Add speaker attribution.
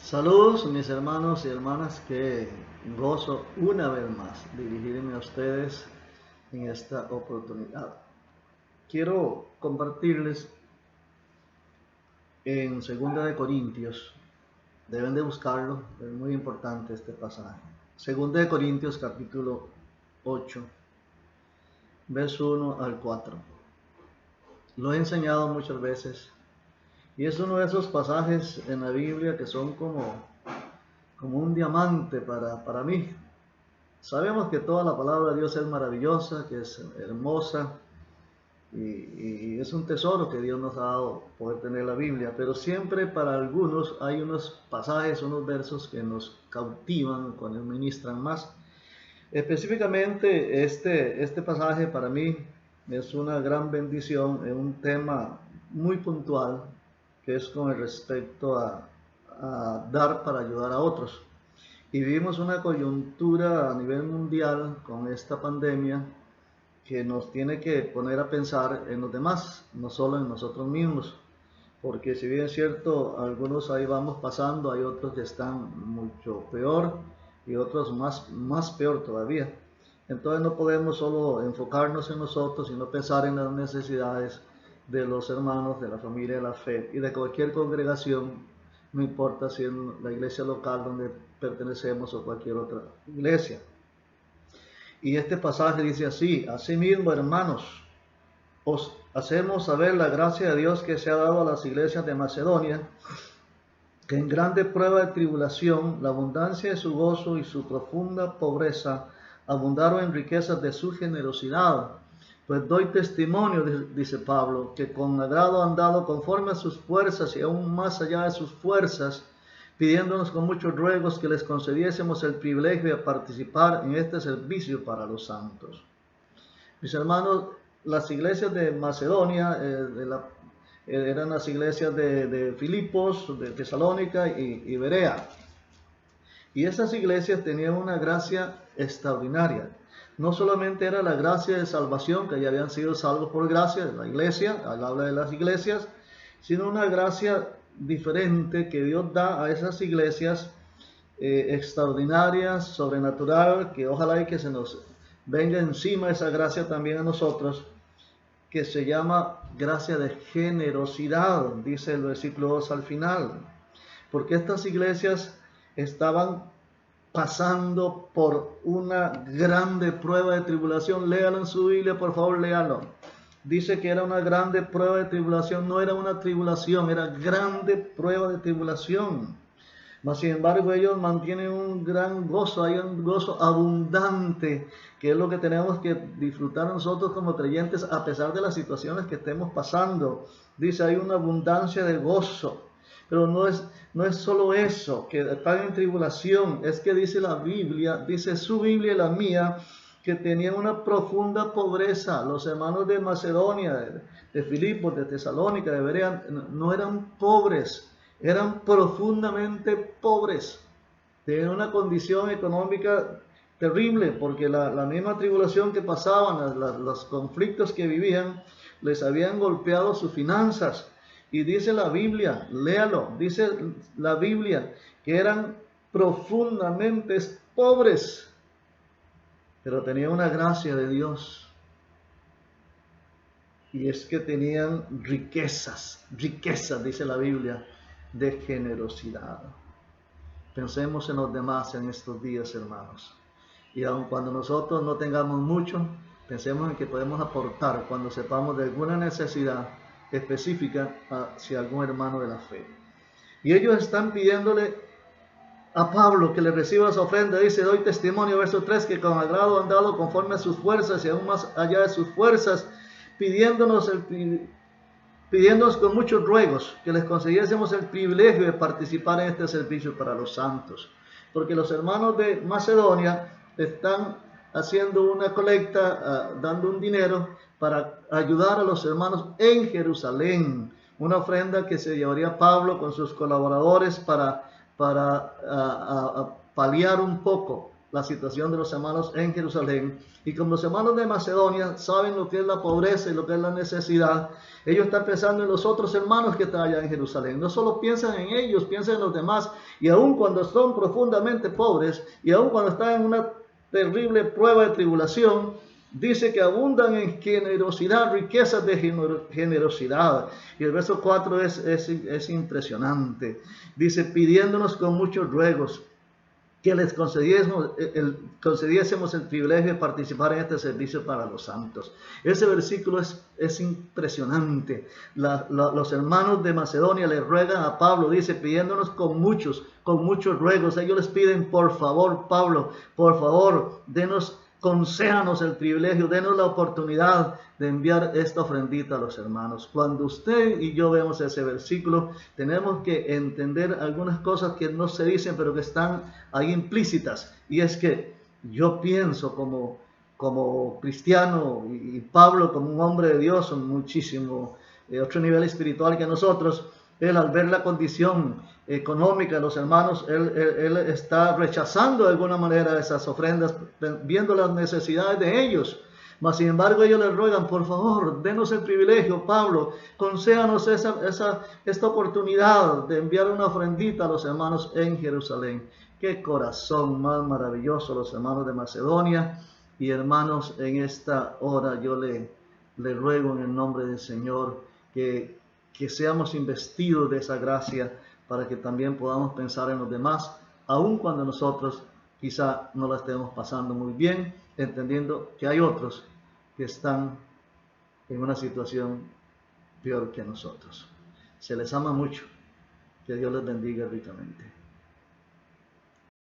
Speaker 1: Saludos mis hermanos y hermanas, que gozo una vez más dirigirme a ustedes en esta oportunidad. Quiero compartirles en 2 de Corintios, deben de buscarlo, es muy importante este pasaje. 2 de Corintios capítulo 8, verso 1 al 4. Lo he enseñado muchas veces y es uno de esos pasajes en la Biblia que son como un diamante para mí. Sabemos que toda la palabra de Dios es maravillosa, que es hermosa y es un tesoro que Dios nos ha dado poder tener la Biblia, pero siempre para algunos hay unos pasajes, unos versos que nos cautivan, cuando ministran más. Específicamente este pasaje para mí es una gran bendición en un tema muy puntual, que es con respecto a dar para ayudar a otros. Y vivimos una coyuntura a nivel mundial con esta pandemia que nos tiene que poner a pensar en los demás, no solo en nosotros mismos. Porque si bien es cierto, algunos ahí vamos pasando, hay otros que están mucho peor y otros más peor todavía. Entonces no podemos solo enfocarnos en nosotros, sino pensar en las necesidades de los hermanos, de la familia de la fe y de cualquier congregación, no importa si en la iglesia local donde pertenecemos o cualquier otra iglesia. Y este pasaje dice así: asimismo, hermanos, os hacemos saber la gracia de Dios que se ha dado a las iglesias de Macedonia, que en grande prueba de tribulación, la abundancia de su gozo y su profunda pobreza abundaron en riquezas de su generosidad. Pues doy testimonio, dice Pablo, que con agrado han dado conforme a sus fuerzas y aún más allá de sus fuerzas, pidiéndonos con muchos ruegos que les concediésemos el privilegio de participar en este servicio para los santos. Mis hermanos, las iglesias de Macedonia eran las iglesias de Filipos, de Tesalónica y Berea. Y esas iglesias tenían una gracia extraordinaria. No solamente era la gracia de salvación, que ya habían sido salvos por gracia, de la iglesia, al habla de las iglesias, sino una gracia diferente que Dios da a esas iglesias extraordinarias, sobrenatural, que ojalá y que se nos venga encima esa gracia también a nosotros, que se llama gracia de generosidad, dice el versículo 2 al final, porque estas iglesias estaban pasando por una grande prueba de tribulación. Léalo en su Biblia, por favor, léalo. Dice que era una grande prueba de tribulación, no era una tribulación, era grande prueba de tribulación. Mas sin embargo ellos mantienen un gran gozo, hay un gozo abundante, que es lo que tenemos que disfrutar nosotros como creyentes a pesar de las situaciones que estemos pasando. Dice, hay una abundancia de gozo, pero no es solo eso, que están en tribulación, es que dice la Biblia, dice su Biblia y la mía, que tenían una profunda pobreza. Los hermanos de Macedonia, de Filipos, de Tesalónica, de Berea, no eran pobres, eran profundamente pobres, tenían una condición económica terrible, porque la misma tribulación que pasaban, los conflictos que vivían, les habían golpeado sus finanzas. Y dice la Biblia, léalo, dice la Biblia, que eran profundamente pobres, pero tenían una gracia de Dios. Y es que tenían riquezas, dice la Biblia, de generosidad. Pensemos en los demás en estos días, hermanos. Y aun cuando nosotros no tengamos mucho, pensemos en que podemos aportar cuando sepamos de alguna necesidad específica hacia algún hermano de la fe. Y ellos están pidiéndole a Pablo que le reciba esa ofrenda. Dice, doy testimonio, verso 3, que con agrado han dado conforme a sus fuerzas y aún más allá de sus fuerzas, pidiéndonos con muchos ruegos que les concediésemos el privilegio de participar en este servicio para los santos. Porque los hermanos de Macedonia están haciendo una colecta, dando un dinero para ayudar a los hermanos en Jerusalén. Una ofrenda que se llevaría Pablo con sus colaboradores para paliar un poco la situación de los hermanos en Jerusalén. Y como los hermanos de Macedonia saben lo que es la pobreza y lo que es la necesidad, ellos están pensando en los otros hermanos que están allá en Jerusalén. No solo piensan en ellos, piensan en los demás. Y aun cuando son profundamente pobres, y aun cuando están en una terrible prueba de tribulación, dice que abundan en generosidad, riquezas de generosidad. Y el verso 4 es impresionante. Dice, pidiéndonos con muchos ruegos que les concediésemos el privilegio de participar en este servicio para los santos. Ese versículo es impresionante. Los hermanos de Macedonia le ruegan a Pablo, dice, pidiéndonos con muchos ruegos. Ellos les piden, por favor, Pablo, por favor, concédanos el privilegio, denos la oportunidad de enviar esta ofrendita a los hermanos. Cuando usted y yo vemos ese versículo, tenemos que entender algunas cosas que no se dicen, pero que están ahí implícitas. Y es que yo pienso como cristiano, y Pablo como un hombre de Dios, son muchísimo otro nivel espiritual que nosotros. Él, al ver la condición económica de los hermanos, él está rechazando de alguna manera esas ofrendas, viendo las necesidades de ellos. Mas sin embargo ellos le ruegan, por favor, denos el privilegio, Pablo, concédanos esta oportunidad de enviar una ofrendita a los hermanos en Jerusalén. Qué corazón más maravilloso los hermanos de Macedonia. Y hermanos, en esta hora yo le ruego en el nombre del Señor que seamos investidos de esa gracia para que también podamos pensar en los demás, aun cuando nosotros quizá no la estemos pasando muy bien, entendiendo que hay otros que están en una situación peor que nosotros. Se les ama mucho. Que Dios les bendiga ricamente.